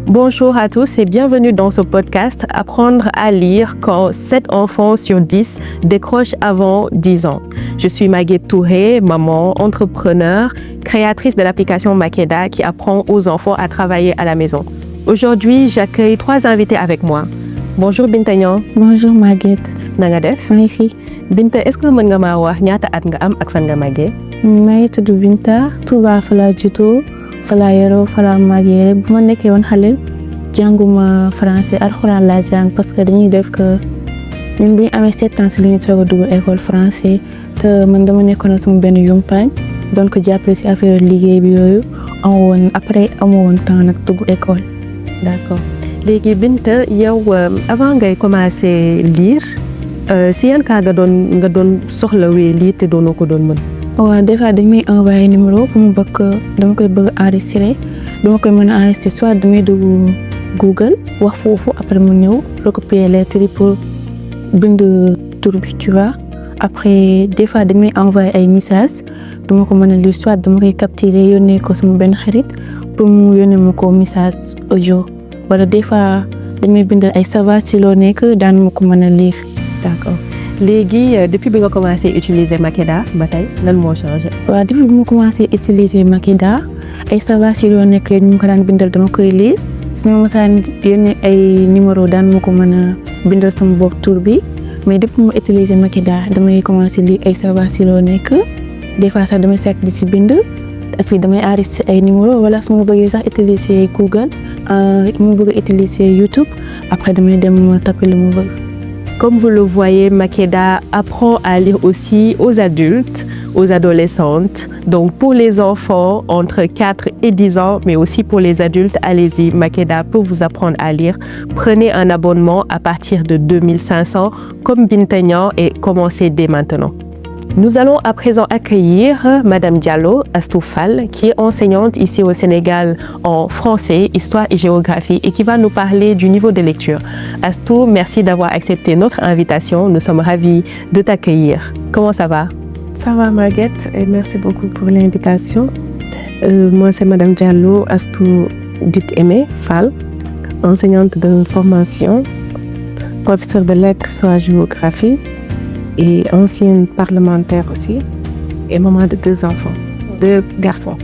Bonjour à tous et bienvenue dans ce podcast Apprendre à lire quand 7 enfants sur 10 décrochent avant 10 ans. Je suis Maguette Touré, maman, entrepreneur, créatrice de l'application Makeda qui apprend aux enfants à travailler à la maison. Aujourd'hui, j'accueille 3 invités avec moi. Bonjour Binta Niang. Bonjour Maguette. Na nga def? maa ngi fi. Binta, est-ce que mën nga maa wax ñaata at nga am ak fan nga màggee? maa ngi tudd Binta. Touba fa laa juddoo fa laa yaroo fa laa màggee bu ma nekkee woon xale jànguma français alxuraan laa jàng parce que dañuy def que ñun bu ñu amee 7 ans si la ñu soog a dugg école français te man dama nekkoon ak sama benn yumpaañ doon ko jàppale si affaire liggéey bi yooyu amoo woon temps nag dugg école. D'accord. Léegi Binta yow avant ngay commencer lire si yan kaa nga doon soxlawee lii te doonoo ko doon mën. waaw des fois dañ may envoyé numéro pour mu dama koy bëgg enregistrer dama koy mën a enregistrer soit damay dugg Google wax foofu après mu ñëw recopier lettres yi pour bind tur bi tu vois après des fois dañ may envoyé ay messages dama ko mën a lire soit dama koy capturer yónnee ko sama benn xarit pour mu yónnee ma ko message audio wala des fois dañ may bindal ay ça va si loo nekk daan ma ko mën a lire. D'accord. Léegi depuis bi nga commencé utiliser Makeda ba tey lan moo changé. waaw depuis bi ma commencé utiliser Makeda ay ça va si loo nekk ñu ko daan bindal dama koy lire su ma mosaan yónnee ay numéro daan ma ko mën a bindal sama bopp tur bi mais depuis ma utiliser Makeda damay commencé lire ay ça va si loo nekk des fois sax damay sekk di si bind et puis damay enregistrer ay numéro wala su ma bëggee sax utiliser Google mu bëgg utiliser YouTube après damay dem tapé lu mu bëgg. Comme vous le voyez, Makeda apprend à lire aussi aux adultes, aux adolescentes. Donc pour les enfants entre 4 et 10 ans, mais aussi pour les adultes, allez-y, Makeda peut vous apprendre à lire. Prenez un abonnement à partir de 2500 comme Binta Niang et commencez dès maintenant. Nous allons à présent accueillir Madame Diallo Astou Fall, qui est enseignante ici au Sénégal en français, histoire et géographie et qui va nous parler du niveau de lecture. Astou, merci d'avoir accepté notre invitation. Nous sommes ravis de t'accueillir. Comment ça va? Ça va Maguette et merci beaucoup pour l'invitation. Moi c'est Madame Diallo Astou dite Aimée Fall, enseignante de formation, professeure de lettres soit géographie et ancienne parlementaire aussi et maman de 2 enfants, 2 garçons.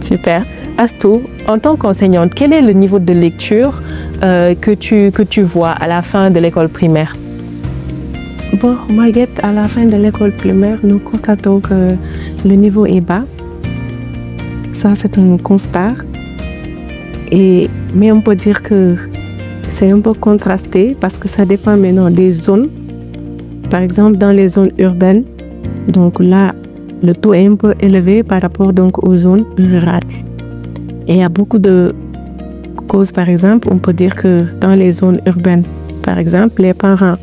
Super. Astou, en tant qu'enseignante, quel est le niveau de lecture que tu vois à la fin de l'école primaire? Bon, Maguette, à la fin de l'école primaire, nous constatons que le niveau est bas. Ça, c'est un constat. Mais on peut dire que c'est un peu contrasté parce que ça dépend maintenant des zones. Par exemple, dans les zones urbaines, donc là, le taux est un peu élevé par rapport donc aux zones rurales. Et il y a beaucoup de causes, par exemple, on peut dire que dans les zones urbaines, par exemple, les parents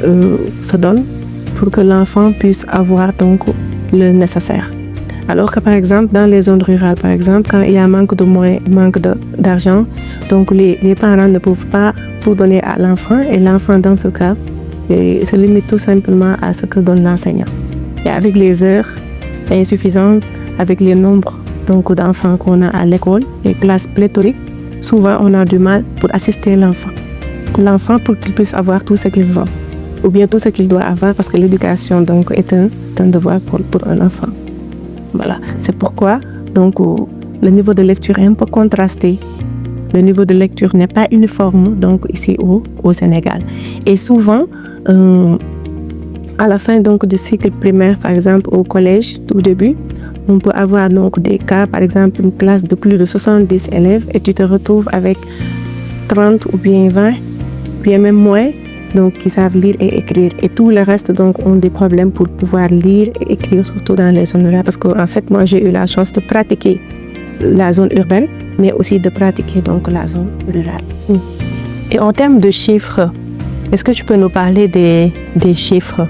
se donnent pour que l'enfant puisse avoir donc le nécessaire. Alors que par exemple, dans les zones rurales, par exemple, quand il y a manque de moyens, manque d'argent, donc les parents ne peuvent pas tout donner à l'enfant et l'enfant dans ce cas, et se limite tout simplement à ce que donne l'enseignant. Et avec les heures insuffisantes, avec les nombres donc d'enfants qu'on a à l'école, les classes pléthoriques, souvent on a du mal pour assister l'enfant. L'enfant pour qu'il puisse avoir tout ce qu'il veut, ou bien tout ce qu'il doit avoir, parce que l'éducation donc est un devoir pour un enfant. Voilà, c'est pourquoi donc le niveau de lecture est un peu contrasté. Le niveau de lecture n'est pas uniforme donc ici au Sénégal. Et souvent, à la fin donc du cycle primaire, par exemple au collège, au début, on peut avoir donc des cas, par exemple une classe de plus de 70 élèves et tu te retrouves avec 30 ou bien 20, bien même moins, donc qui savent lire et écrire. Et tout le reste donc ont des problèmes pour pouvoir lire et écrire, surtout dans les zones rurales. Parce qu'en fait, moi j'ai eu la chance de pratiquer la zone urbaine, mais aussi de pratiquer donc la zone rurale. Et en termes de chiffres, est-ce que tu peux nous parler des chiffres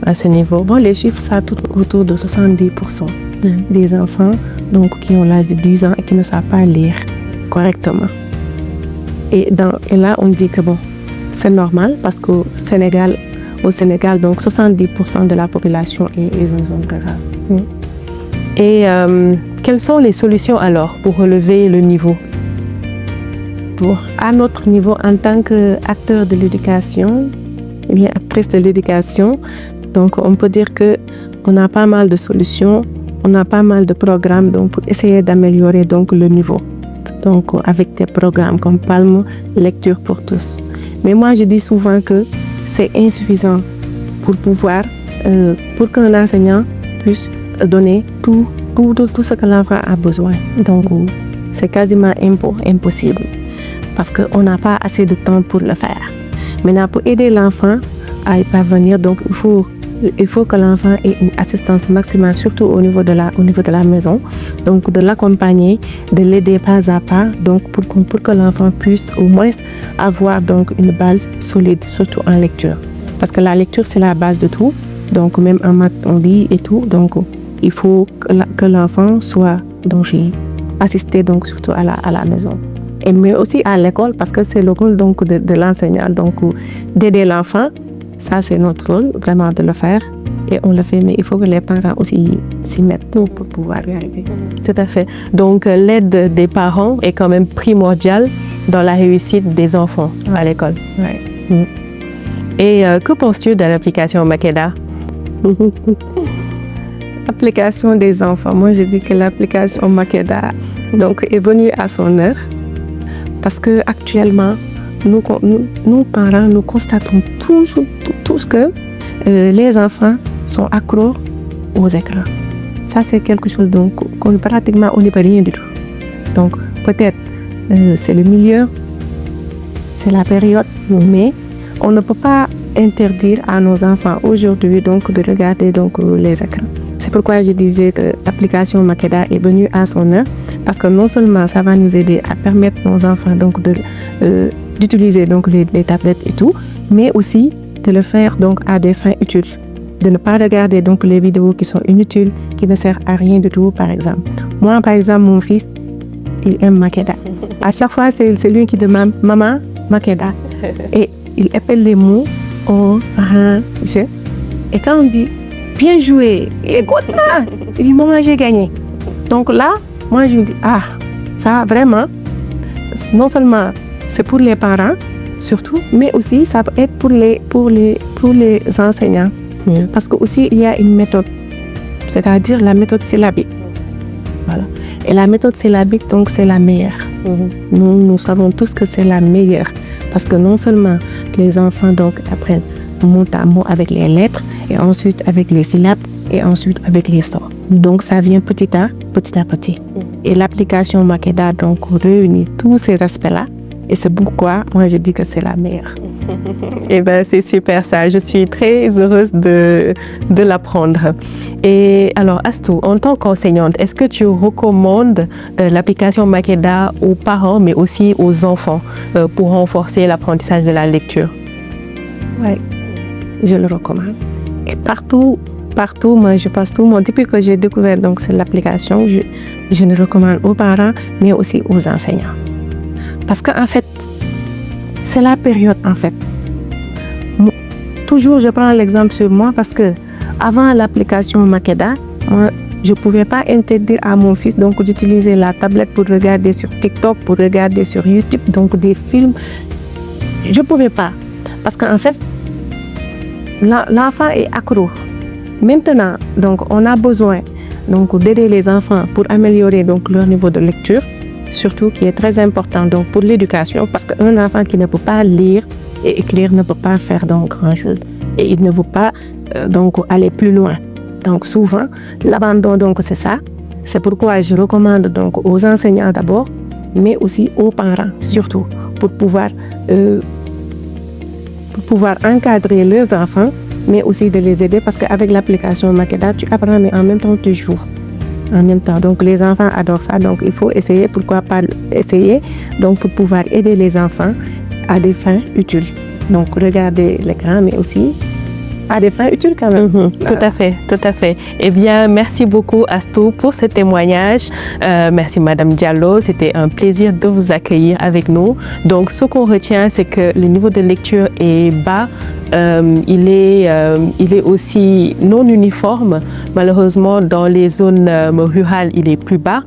à ce niveau? Bon, les chiffres, ça tourne autour de 70% des enfants donc, qui ont l'âge de 10 ans et qui ne savent pas lire correctement. Et là, on dit que bon, c'est normal parce qu'au Sénégal, donc 70% de la population est une zone rurale. Et quelles sont les solutions alors pour relever le niveau? retour. À notre niveau, en tant qu'acteur de l'éducation, ou bien actrice de l'éducation, donc on peut dire qu'on a pas mal de solutions, on a pas mal de programmes donc, pour essayer d'améliorer donc, le niveau. Donc avec des programmes comme Palme, Lecture pour tous. Mais moi, je dis souvent que c'est insuffisant pour pour qu'un enseignant puisse donner tout ce que l'enfant a besoin. Donc, c'est quasiment impossible parce qu'on n'a pas assez de temps pour le faire. Maintenant, pour aider l'enfant à y parvenir, donc il faut que l'enfant ait une assistance maximale, surtout au niveau de la maison. Donc, de l'accompagner, de l'aider pas à pas, donc pour que l'enfant puisse au moins avoir donc une base solide, surtout en lecture. Parce que la lecture, c'est la base de tout. Donc, même en maths, on lit et tout. Donc, il faut que l'enfant soit donc assisté donc surtout à la maison. Mais aussi à l'école, parce que c'est le rôle donc de l'enseignant, donc d'aider l'enfant. Ça, c'est notre rôle, vraiment de le faire. Et on le fait, mais il faut que les parents aussi s'y mettent pour pouvoir y arriver. Tout à fait. Donc, l'aide des parents est quand même primordiale dans la réussite des enfants à l'école. Ouais. Et que penses-tu de l'application Makeda? L'application des enfants. Moi, je dis que l'application Makeda donc, est venue à son heure. Parce qu'actuellement, nous, parents, nous constatons toujours tous que les enfants sont accros aux écrans. Ça, c'est quelque chose donc, qu'on pratiquement, on n'y peut rien du tout. Donc, peut-être, c'est le milieu, c'est la période, mais on ne peut pas interdire à nos enfants aujourd'hui donc, de regarder donc, les écrans. C'est pourquoi je disais que l'application Makeda est venue à son heure, parce que non seulement ça va nous aider à permettre nos enfants donc, d'utiliser donc, les tablettes et tout, mais aussi de le faire donc, à des fins utiles. De ne pas regarder donc, les vidéos qui sont inutiles, qui ne servent à rien du tout, par exemple. Moi, par exemple, mon fils, il aime Makeda. À chaque fois, c'est lui qui demande « Maman, Makeda ». Et il appelle les mots « orange ». Et quand on dit « Bien joué », écoute là, il dit « Maman, j'ai gagné ». Donc là, moi, je me dis « Ah, ça, vraiment, non seulement c'est pour les parents, surtout, mais aussi ça peut être pour les enseignants. Parce que aussi il y a une méthode, c'est-à-dire la méthode syllabique. Voilà. Et la méthode syllabique, donc, c'est la meilleure. Nous savons tous que c'est la meilleure. Parce que non seulement les enfants donc, apprennent mot à mot avec les lettres, et ensuite avec les syllabes, et ensuite avec les sons. Donc, ça vient petit à petit. Et l'application Makeda donc, réunit tous ces aspects-là. Et c'est pourquoi moi je dis que c'est la meilleure. Eh bien, c'est super ça. Je suis très heureuse de l'apprendre. Et alors, Astou, en tant qu'enseignante, est-ce que tu recommandes l'application Makeda aux parents, mais aussi aux enfants pour renforcer l'apprentissage de la lecture? Oui, je le recommande. Et partout, moi je passe tout. Moi, depuis que j'ai découvert donc, c'est l'application, je le recommande aux parents, mais aussi aux enseignants. Parce qu'en fait, c'est la période en fait. Toujours, je prends l'exemple sur moi parce que avant l'application Makeda, moi, je ne pouvais pas interdire à mon fils donc d'utiliser la tablette pour regarder sur TikTok, pour regarder sur YouTube, donc des films. Je ne pouvais pas. Parce qu'en fait, l'enfant est accro. Maintenant, donc, on a besoin donc, d'aider les enfants pour améliorer donc, leur niveau de lecture. Surtout qui est très important donc, pour l'éducation, parce qu'un enfant qui ne peut pas lire et écrire ne peut pas faire donc grand-chose. Et il ne veut pas donc, aller plus loin. Donc souvent, l'abandon, donc, c'est ça. C'est pourquoi je recommande donc, aux enseignants d'abord, mais aussi aux parents, surtout, pour pouvoir encadrer leurs enfants, mais aussi de les aider, parce qu'avec l'application Makeda, tu apprends, mais en même temps, tu joues. En même temps. Donc, les enfants adorent ça. Donc, il faut essayer, pourquoi pas essayer, donc, pour pouvoir aider les enfants à des fins utiles. Donc, regarder l'écran, mais aussi à des fins utiles quand même. Tout à fait. Eh bien, merci beaucoup, Astou, pour ce témoignage. Merci, Madame Diallo. C'était un plaisir de vous accueillir avec nous. Donc, ce qu'on retient, c'est que le niveau de lecture est bas. Il est aussi non uniforme. Malheureusement, dans les zones rurales, il est plus bas.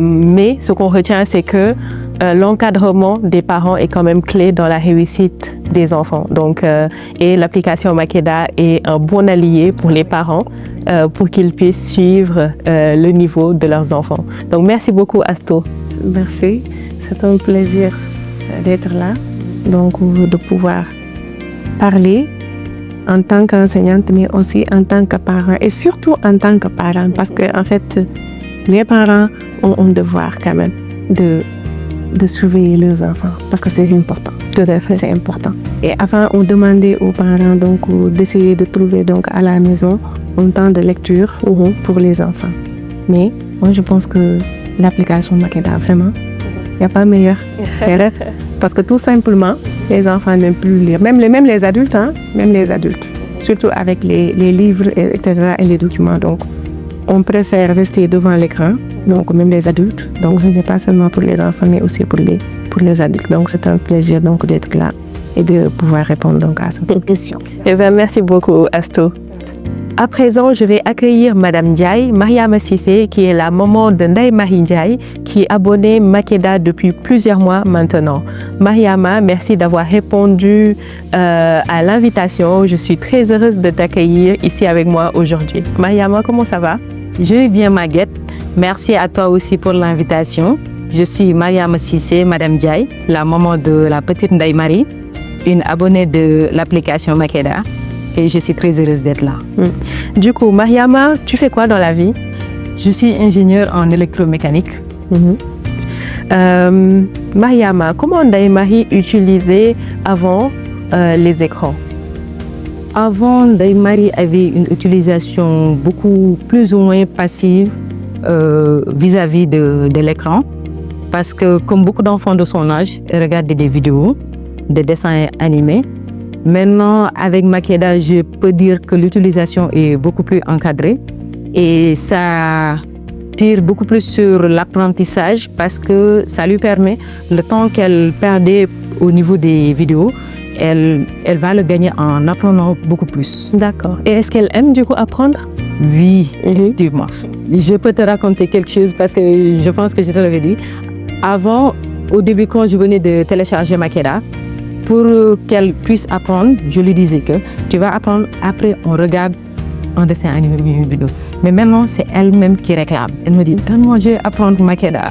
Mais ce qu'on retient, c'est que l'encadrement des parents est quand même clé dans la réussite des enfants. Donc, et l'application Makeda est un bon allié pour les parents pour qu'ils puissent suivre le niveau de leurs enfants. Donc, merci beaucoup, Asto. Merci. C'est un plaisir d'être là, donc de pouvoir parler en tant qu'enseignante, mais aussi en tant que parent et surtout en tant que parent, parce que en fait, les parents ont un devoir quand même de surveiller leurs enfants, parce que c'est important. Tout à fait. C'est important. Et avant, on demandait aux parents donc d'essayer de trouver donc à la maison un temps de lecture pour les enfants. Mais moi, je pense que l'application Makeda, vraiment, il n'y a pas meilleur. Parce que tout simplement, les enfants n'aiment plus lire. Même les adultes, hein? Même les adultes. Surtout avec les livres, etc. et les documents. Donc, on préfère rester devant l'écran. Donc, même les adultes. Donc, ce n'est pas seulement pour les enfants, mais aussi pour les adultes. Donc, c'est un plaisir donc d'être là et de pouvoir répondre donc à cette question. Merci beaucoup, Asto. À présent, je vais accueillir Madame Ndiaye, Mariama Cissé, qui est la maman de Ndeye Marie Ndiaye, qui est abonnée Makeda depuis plusieurs mois maintenant. Mariama, merci d'avoir répondu à l'invitation. Je suis très heureuse de t'accueillir ici avec moi aujourd'hui. Mariama, comment ça va? Je vais bien, Maguette. Merci à toi aussi pour l'invitation. Je suis Mariama Cissé, Madame Ndiaye, la maman de la petite Ndeye Marie, une abonnée de l'application Makeda. Et je suis très heureuse d'être là. Du coup, Mariama, tu fais quoi dans la vie? Je suis ingénieure en électromécanique. Mariama, comment Ndeye Marie utilisait avant les écrans? Avant, Ndeye Marie avait une utilisation beaucoup plus ou moins passive vis-à-vis de l'écran. Parce que comme beaucoup d'enfants de son âge, elle regarde des vidéos, des dessins animés. Maintenant, avec Makeda, je peux dire que l'utilisation est beaucoup plus encadrée et ça tire beaucoup plus sur l'apprentissage parce que ça lui permet, le temps qu'elle perdait au niveau des vidéos, elle va le gagner en apprenant beaucoup plus. D'accord. Et est-ce qu'elle aime du coup apprendre? Oui, effectivement. Je peux te raconter quelque chose parce que je pense que je te l'avais dit. Avant, au début, quand je venais de télécharger Makeda, pour qu'elle puisse apprendre, je lui disais que tu vas apprendre, après on regarde un dessin animé, une vidéo. Mais maintenant, c'est elle-même qui réclame. Elle me dit, moi je vais apprendre Makeda.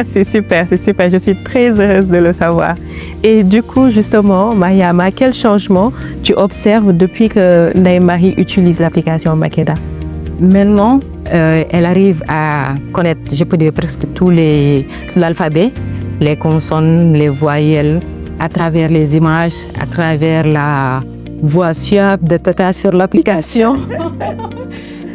C'est super, c'est super. Je suis très heureuse de le savoir. Et du coup, justement, Mariama, quel changement tu observes depuis que Ndeye Marie utilise l'application Makeda? Maintenant, elle arrive à connaître, je peux dire presque tout l'alphabet, les consonnes, les voyelles, à travers les images, à travers la voix suave de Tata sur l'application.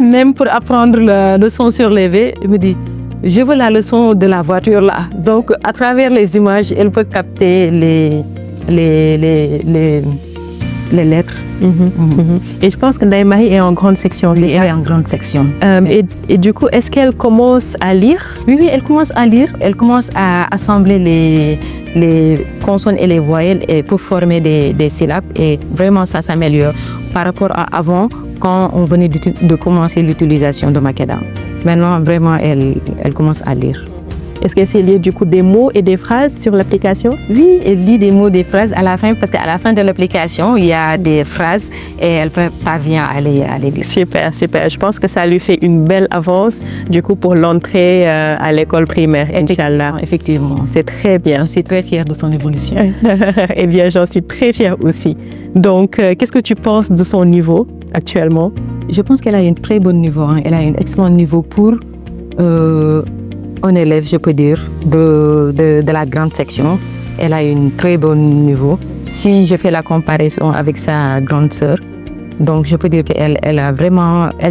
Même pour apprendre la leçon sur les V, elle me dit, je veux la leçon de la voiture là. Donc, à travers les images, elle peut capter les lettres. Et je pense que Ndeye Marie est en grande section. Elle est en grande section. Et du coup, est-ce qu'elle commence à lire? Oui, elle commence à lire. Elle commence à assembler les consonnes et les voyelles et pour former des syllabes. Et vraiment, ça s'améliore par rapport à avant, quand on venait de commencer l'utilisation de Makeda. Maintenant, vraiment, elle commence à lire. Est-ce qu'elle sait lire du coup des mots et des phrases sur l'application? Oui, elle lit des mots, des phrases à la fin, parce qu'à la fin de l'application, il y a des phrases et elle parvient à les lire. Super, super. Je pense que ça lui fait une belle avance du coup pour l'entrée à l'école primaire, Inch'Allah. Effectivement. C'est très bien. Je suis très fière de son évolution. Eh bien, j'en suis très fière aussi. Donc, qu'est-ce que tu penses de son niveau actuellement? Je pense qu'elle a un très bon niveau. Elle a un excellent niveau pour un élève, je peux dire, de la grande section. Elle a un très bon niveau. Si je fais la comparaison avec sa grande sœur, donc je peux dire qu'elle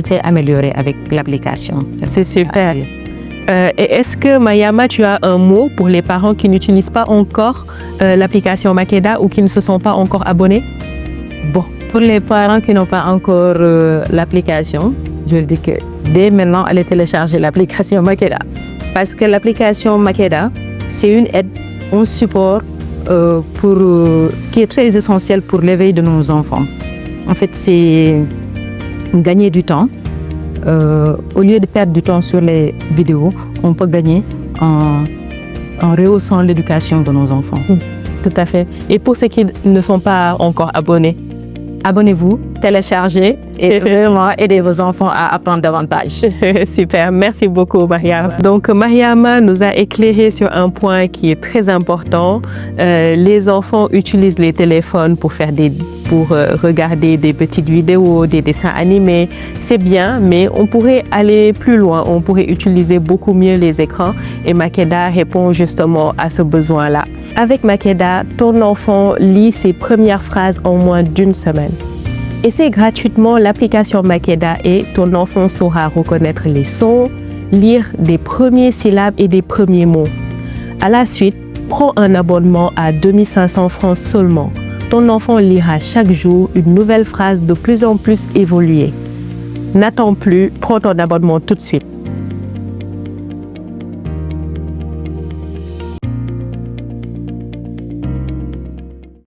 s'est améliorée avec l'application. C'est super. Et est-ce que, Mariama, tu as un mot pour les parents qui n'utilisent pas encore l'application Makeda ou qui ne se sont pas encore abonnés? Bon, pour les parents qui n'ont pas encore l'application, je dis que dès maintenant, allez télécharger l'application Makeda. Parce que l'application Makeda, c'est une aide, un support qui est très essentiel pour l'éveil de nos enfants. En fait, c'est gagner du temps. Au lieu de perdre du temps sur les vidéos, on peut gagner en en rehaussant l'éducation de nos enfants. Tout à fait. Et pour ceux qui ne sont pas encore abonnés, Abonnez-vous, téléchargez et vraiment aidez vos enfants à apprendre davantage. super, merci beaucoup Mariam. Donc Mariama nous a éclairé sur un point qui est très important. Les enfants utilisent les téléphones pour regarder des petites vidéos, des dessins animés. C'est bien, mais on pourrait aller plus loin. On pourrait utiliser beaucoup mieux les écrans et Makeda répond justement à ce besoin-là. Avec Makeda, ton enfant lit ses premières phrases en moins d'1 semaine. Essaie gratuitement l'application Makeda et ton enfant saura reconnaître les sons, lire des premières syllabes et des premiers mots. À la suite, prends un abonnement à 2500 francs seulement. Ton enfant lira chaque jour une nouvelle phrase de plus en plus évoluée. N'attends plus, prends ton abonnement tout de suite.